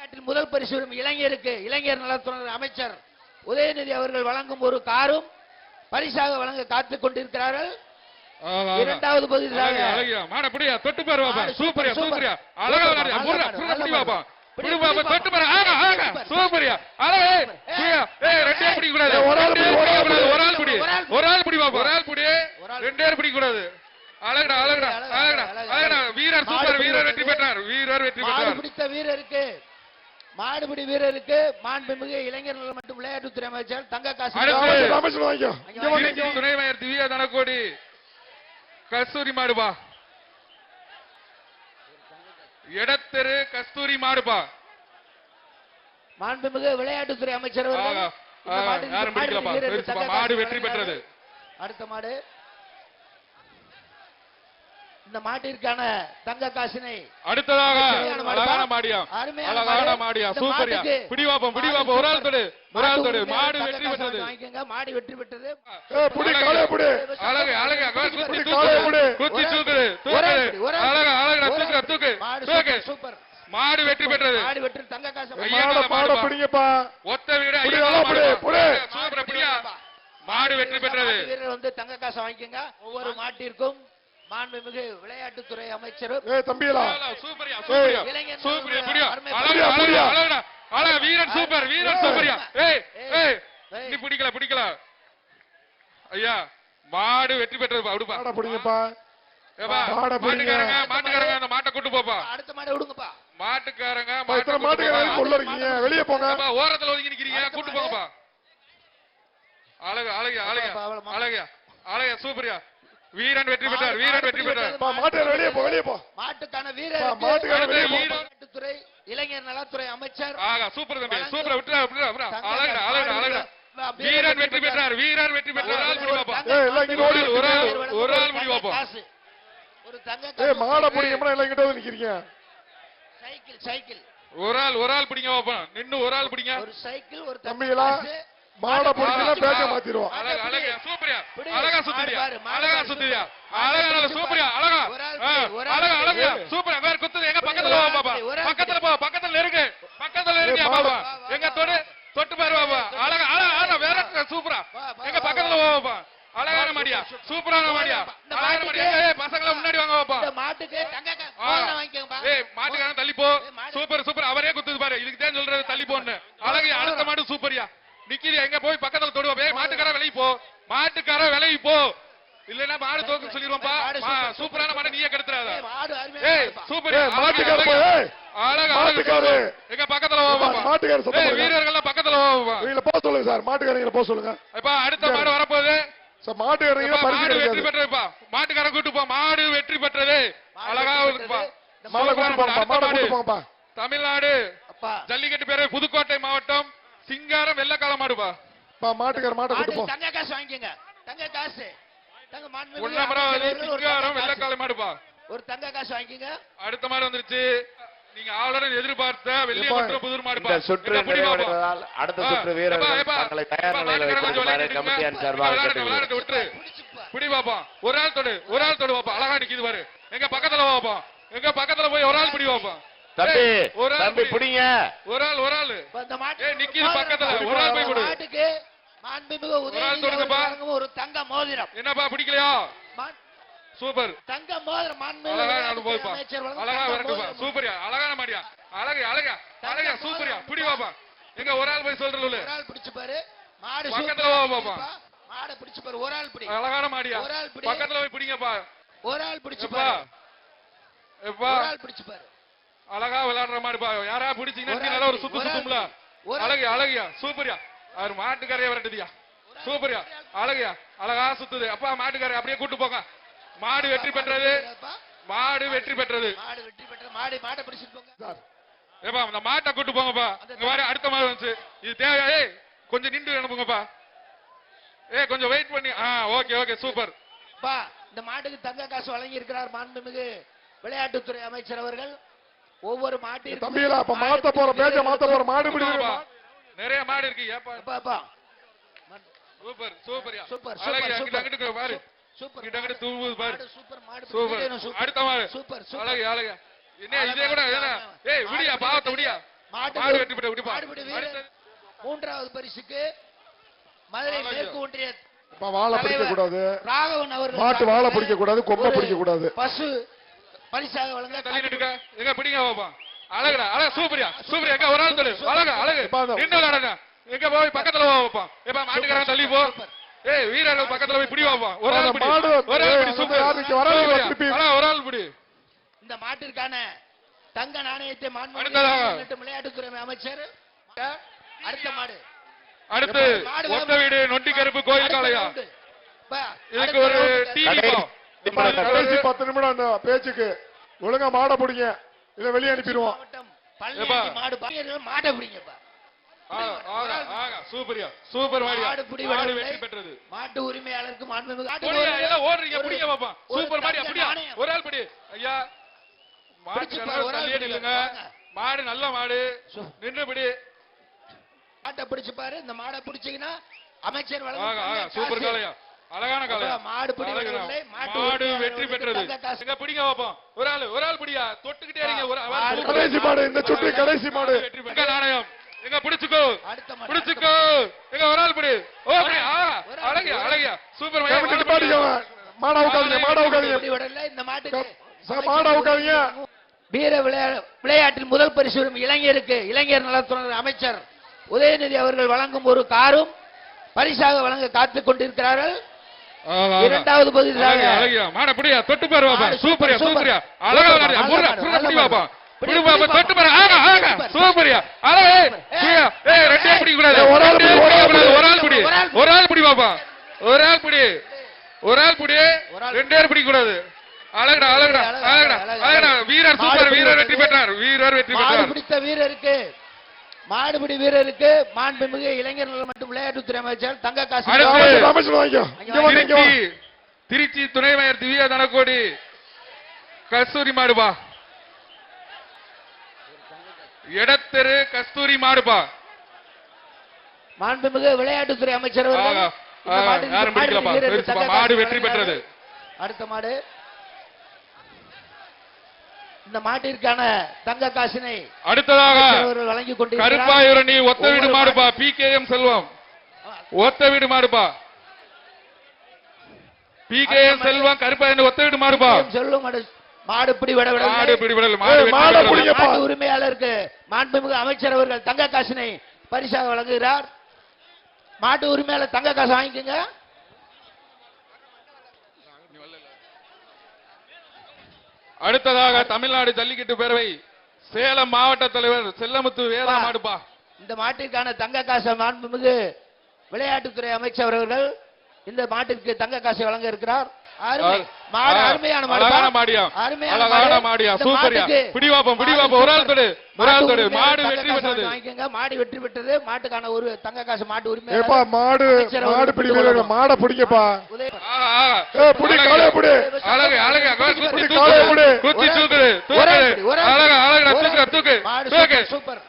தமிழ்நாட்டில் முதல் பரிசு பெறும் இளைஞருக்கு இளைஞர் நலத்துறை அமைச்சர் உதயநிதி அவர்கள் வழங்கும் ஒரு காரும் பரிசாக வழங்க காத்துக் கொண்டிருக்கிறார்கள். இரண்டாவது பகுதியாக தொட்டு பாருவா சூப்பரியா சூப்பரியா அழகா விளையாடுறியா தொட்டு பாரு சூப்பரியா அழகா ரெண்டே பிடிக்க கூடாது ஒரு ஆள் பிடி பாப்பா ஒரு ஆள் பிடி ரெண்டே பிடிக்க கூடாது. அழகடா அழகடா அழகடா அழகடா வீரர் சூப்பர் வீரர் வெற்றி பெற்றார் வீரர் வெற்றி பெற்றார். பிடித்த வீரருக்கு மாடுபிடி வீரருக்கு மாண்புமிகு இளைஞர் நலன் மற்றும் விளையாட்டுத்துறை அமைச்சர் தங்க காசு துணைமையர் திவ்யா தனக்கோடி கஸ்தூரி மாடுபா எடத்தெரு கஸ்தூரி மாடுபா. மாண்புமிகு விளையாட்டுத்துறை அமைச்சர் மாடு வெற்றி பெற்றது. அடுத்த மாடு இந்த மாட்டிற்கான தங்க காசினை அடுத்ததாக அழகான மாடியா அழகான மாடியா சூப்பரியா பிடிவாப்பம் பிடிவாப்பம் ஒரு ஆள் தொடு மாடு வெற்றி பெற்றது. மாடு வெற்றி பெற்றது. அழகு அழகு குத்தி தூக்கு அழகா அழகா தூக்கு தூக்கு தூக்கு சூப்பர் மாடு வெற்றி பெற்றது. மாடு வெற்றி தங்க காசு ஒத்த வீடு சூப்பர் பிடியா மாடு வெற்றி பெற்றது. வீரர் வந்து தங்க காசை வாங்கிக்கோங்க. ஒவ்வொரு மாட்டிற்கும் மாண்புமிகு விளையாட்டுத்துறை அமைச்சரும் சூப்பரியா சூப்பரியா சூப்பரியா பிடியா அழகா அழகா அழகா அழகா வீரன் சூப்பர் வீரன் சூப்பரியா நீ பிடிக்கல பிடிக்கல ஐயா மாடு வெற்றி பெற்றது. அடுப்பா பிடிங்கப்பா மாட்டுக்காரங்க மாட்டுக்காரங்க அந்த மாட்டை கூட்டு போப்பா. அடுத்த மாட்டை விடுங்கப்பா. மாட்டுக்காரங்க வெளியே போங்க ஓரத்துல ஒதுங்கி நிக்கிறீங்க கூட்டு போங்கப்பா. அழகா அழகா அழகா அழகா அழகா சூப்பரியா வீரன் வெற்றி பெற்றார் வீரன் வெற்றி பெற்றார். மாட்டுக்கான வீரத்துறை இளைஞர் நலத்துறை அமைச்சர் சூப்பர் தம்பி சூப்பர் விட்டுறா அழகா அழகா அழகா வீரன் வெற்றி பெற்றார் வீரன் வெற்றி பெற்றார். ஒரு ஆள் முடி பார்ப்போம். ஒரு தங்க மாடை பிடிங்க எல்லாம் கிட்ட நிக்கிறீங்க. சைக்கிள் சைக்கிள் ஒரு ஆள் பிடிங்க பார்ப்போம். நின்னு ஒரு ஆள் பிடிங்க. ஒரு சைக்கிள் ஒரு தம்பிகளா மாட பிடிச்சா பேக்க மாத்திடுவோம். அழகா அழகா சூப்பரியா அழகா சுத்தியா அழகா சுத்தியா அழகா சூப்பரியா அழகா அழகா அழகா சூப்பரா வேற குத்துது எங்க பக்கத்துல வா பாப்பா பக்கத்துல போ பக்கத்துல நெருங்க பாப்பா எங்க தொட்டு பாரு பாப்பா அழகா அழகா வேற சூப்பரா எங்க பக்கத்துல வா பாப்பா அழகான மாடியா சூப்பரான மாடியா அழகான மாடியா பசங்கள முன்னாடி வாங்க பாப்பா. மாட்டுக்கு தங்க வாங்கிக்கோங்க. மாட்டுக்காரன் தள்ளி போ சூப்பர் சூப்பர் அவரே குத்துது பாரு இதுக்கு தான் சொல்றது தள்ளி போன்னு. அழகா அடுத்த மாடு சூப்பரியா நிக்கிறியா எங்க போய் பக்கத்துல தொடுவா மாட்டுக்கார விலகி போ மாட்டுக்கார விலகி போ இல்லன்னா மாடு தோக்கு சொல்லிடுவோம்ப்பா. சூப்பரான மாடு நீயே கெடுத்துறாத. சூப்பர் அழகா எங்க பக்கத்துல வீரர்கள் பக்கத்துல போக சொல்லுங்க சார். மாட்டுக்காரங்க போக சொல்லுங்க. அடுத்த மாடு வரப்போகுது. மாட்டுக்காரங்க மாடு வெற்றி பெற்றதுப்பா மாட்டுக்காரன் கூட்டு போ மாடு வெற்றி பெற்றது. அழகா தமிழ்நாடு ஜல்லிக்கட்டு பேரு புதுக்கோட்டை மாவட்டம் சிங்காரம் வெள்ளக்கால மாடுபா. மாட்டுக்கார மாட்டை கூட்டு போ. தங்க காசு வாங்கிக்கங்க. தங்க காசு சிங்காரம் வெள்ளக்கால மாடுபா. ஒரு தங்க காசு வாங்கிக்கங்க. அடுத்த மாடு வந்துருச்சு. நீங்க ஆளுடன் எதிர்பார்த்த வெள்ளியமற்ற புதூர் மாடுபா. சுற்று நிறைவடைவதால் அடுத்த சுற்று வீரர்கள் தங்களை தயார் நிலையில் வைத்திருக்குமாறு கமிட்டியார் சார்பாக கேட்டுக்கொள்கிறேன். பிடி பாப்பா ஒரு ஆள் தொடு பாப்பா அழகா நிக்குது பாரு எங்க பக்கத்துல பாப்பா எங்க பக்கத்துல போய் ஒரு ஆள் பிடி பாப்பா. தம்பி பிடிங்க ஒரு ஆள் நிக்கிது பக்கத்துல ஒரு ஆள் போய் கொடு. மாண்புமிகு உதயநிதி ஒரு தங்க மோதிரம். என்னப்பா பிடிக்கலையா சூப்பர் தங்க மோதிரம் அழகா இருக்குப்பா சூப்பரியா அழகான மாடியா அழகா அழகா அழகா சூப்பரியா பிடி பாப்பா எங்க ஒரு ஆள் போய் சொல்றல ஒரு ஆள் பிடிச்சு பாரு மாடு பக்கத்துல பாப்பா மாடு பிடிச்சு பாரு ஒரு ஆள் பிடி அழகான மாடியா பக்கத்துல போய் பிடிங்கப்பா ஒரு ஆள் பிடிச்சு பாரு ஒரு ஆள் பிடிச்சு பாரு அழகா விளையாடுற மாடுப்பா யாரா பிடிச்சீங்கன்னா நல்லா ஒரு சுத்து சுத்தும்ல அழகியா அழகியா சூப்பரியா அவர் மாட்டுக்காரைய விரட்டுதியா சூப்பரியா அழகியா அழகா சுத்துது அப்பா மாட்டுக்காரைய அப்படியே கூட்டு போங்க. மாடு வெற்றி பெற்றது மாடு வெற்றி பெற்றது மாடை பிடிச்சிட்டு போங்க. ஏப்பா அந்த மாட்டை கூட்டு போங்கப்பா. இங்க வர அடுத்த மாடு வந்துச்சு இது தேவையா கொஞ்சம் நின்று அனுப்புங்கப்பா. கொஞ்சம் வெயிட் பண்ணி ஓகே ஓகே சூப்பர். இந்த மாட்டுக்கு தங்க காசு வழங்கி இருக்கிறார் மாண்புமிகு விளையாட்டுத்துறை அமைச்சர் அவர்கள். ஒவ்வொரு மாட்டிற்கும் தம்பிகளா அப்ப மாத்த போற பேஜ மாத்த போற மாடு பிடிங்க. நிறைய மாடு இருக்கு ஏப்பா சூப்பர் சூப்பர்யா சூப்பர் அழகா கிட்ட பாரு சூப்பர் கிட்ட தூவுது பாரு சூப்பர் மாடு சூப்பர் அடுத்த மாடு சூப்பர் அழகா அழகா என்ன இதே கூட என்ன விடியா பாவத்தை விடியா மாடு வெற்றி பெற்றது விடுப்பா. மாடுபிடி வீரர் அடுத்தது. மூன்றாவது பரிசுக்கு மதுரை மேற்கு ஒன்றிய இப்ப வாழை பிடிக்க கூடாது, ராகவன் அவர்கள் மாட்டு வாழை பிடிக்க கூடாது, கொம்பை ஒரு பிடிக்க கூடாது. பசு பரிசாக வழங்க தள்ளி நின்னுக்க. எங்க பிடிங்க பாப்பா. அழகுடா அழகா சூப்பரியா சூப்பரியா எங்க ஒரு ஆள் தொடு அழகா அழகு நின்று விளையாடுங்க. எங்க போய் பக்கத்துல போ பாப்பா. ஏப்பா மாட்டுக்காரன் தள்ளி போ. ஏய் வீரர்கள் பக்கத்துல போய் பிடி பாப்பா. ஒரு ஆள் பிடி. மாடு ஒரு ஆள் பிடி சூப்பர். யாருக்கு வராது திருப்பி. ஒரு ஆள் பிடி. இந்த மாட்டிற்கான தங்க நாணயத்தை அடுத்ததாக. விளையாட்டுத்துறை அமைச்சர் அடுத்த மாடு அடுத்து ஒத்த வீடு நொண்டி கருப்பு கோயில் காளையா. இதுக்கு ஒரு டிவி கடைசி 10 நிமிடம் அந்த பேச்சுக்கு ஒழுங்கா மாடை பிடிங்க, இதை வெளியே அனுப்பிடுவோம். மாட்டை பிடிங்கப்பா. சூப்பரியா சூப்பர் மாடு பிடி மாடு வெற்றி பெற்றது. மாட்டு உரிமையாளருக்கு மாண்புமிகு எல்லாம் ஓடுறீங்க பிடிங்க பாப்பா. சூப்பர் மாடி அப்படியா ஒரு ஆள் பிடி ஐயா. மாடு இல்லைங்க, மாடு நல்ல மாடு நின்று பிடி. மாட்டை பிடிச்சு பாரு. இந்த மாடை பிடிச்சீங்கன்னா அமைச்சர் சூப்பர் காளையா அழகான காளையா. மாடு மாடு வெற்றி பெற்றது. எங்க பிடிங்க பாப்போம். ஒரு ஆள் பிடியா தொட்டுக்கிட்டே இருங்க. கடைசி மாடு இந்த சுற்று கடைசி மாடு. எங்க நாணயம் எங்க பிடிச்சுக்கோ பிடிச்சுக்கோ. எங்க ஒரு ஆள் பிடி. ஓ அழகியா அழகியா சூப்பர் மாடா உட்காருங்க, மாடா உட்காருங்க, இந்த மாட்டுக்கு மாடா உட்காருங்க. வீர விளையாட்டில் முதல் பரிசு பெறும் இளைஞருக்கு இளைஞர் நலத்துறை அமைச்சர் உதயநிதி அவர்கள் வழங்கும் ஒரு காரும் பரிசாக வழங்க காத்துக் கொண்டிருக்கிறார்கள். இரண்டாவது பகுதியாக அழகியா மாட பிடியா தொட்டு பாரு பாப்பா. சூப்பரியா சூப்பரியா அழகா விளையாடு புடி பாப்பா. பிடி பாப்பா தொட்டு பாரு. ஆகா ஆகா சூப்பரியா அழகா. ஏய் ரெண்டே பிடிக்க கூடாது. ஒரு ஆள் பிடி. ஒரு ஆள் பிடி பாப்பா. ஒரு ஆள் பிடி. ஒரு ஆள் பிடி. ரெண்டே பிடிக்க கூடாது. அழகடா அழகடா அழகடா அழகடா. வீரர் சூப்பர். வீரர் வெற்றி பெற்றார். வீரர் வெற்றி பெற்றார். பிடித்த வீரருக்கு மாடுபிடி வீரருக்கு மாண்புமிகு இளைஞர் நலன் மற்றும் விளையாட்டுத்துறை அமைச்சர் தங்க காசு. திருச்சி துணை மேயர் திவ்யா தனக்கோடி கஸ்தூரி மாடுபா. எடத்தெரு கஸ்தூரி மாடுபா. மாண்புமிகு விளையாட்டுத்துறை அமைச்சர் மாடு வெற்றி பெற்றது. அடுத்த மாடு இந்த மாட்டிற்கான தங்க காசினை அடுத்ததாக வழங்கிக் கொண்டு கருப்பாயூரணி ஒத்த வீடு மாடுபா. PKM செல்வம் ஒத்த வீடு மாடுபா. PKM செல்வம் கருப்பாயூரணி ஒத்த வீடு மாடுபா. செல்வம் மாடு பிடி விட மாடு பிடி விடல. மாடு உரிமையாளருக்கு மாண்புமிகு அமைச்சர் அவர்கள் தங்க காசினை பரிசாக வழங்குகிறார். மாட்டு உரிமையாளர் தங்க காசு வாங்கிக்கோங்க. அடுத்ததாக தமிழ்நாடு ஜல்லிக்கட்டு பேரவை சேலம் மாவட்ட தலைவர் செல்லமுத்து வேதா மாடுபா. இந்த மாட்டிற்கான தங்க காசை மாண்புமிகு விளையாட்டுத்துறை அமைச்சர் அவர்கள் இந்த மாட்டிற்கு தங்க காசை வழங்க இருக்கிறார். அருமையான மாடியா அழகான மாடியா சூப்பரியா. பிடிவாப்பம் பிடிவாப்பம். ஒரு ஆள் தொடு ஒரு ஆள் தொடு. மாடு வெற்றி பெற்றது. மாடு வெற்றி பெற்றது. மாட்டுக்கான ஒரு தங்க காசு மாட்டு உரிமை. மாடு மாடு பிடி மாடை பிடிங்கப்பா. அழகு அழகு குத்தி தூக்கு. அழகா அழகா தூக்கு தூக்கு. சூப்பர்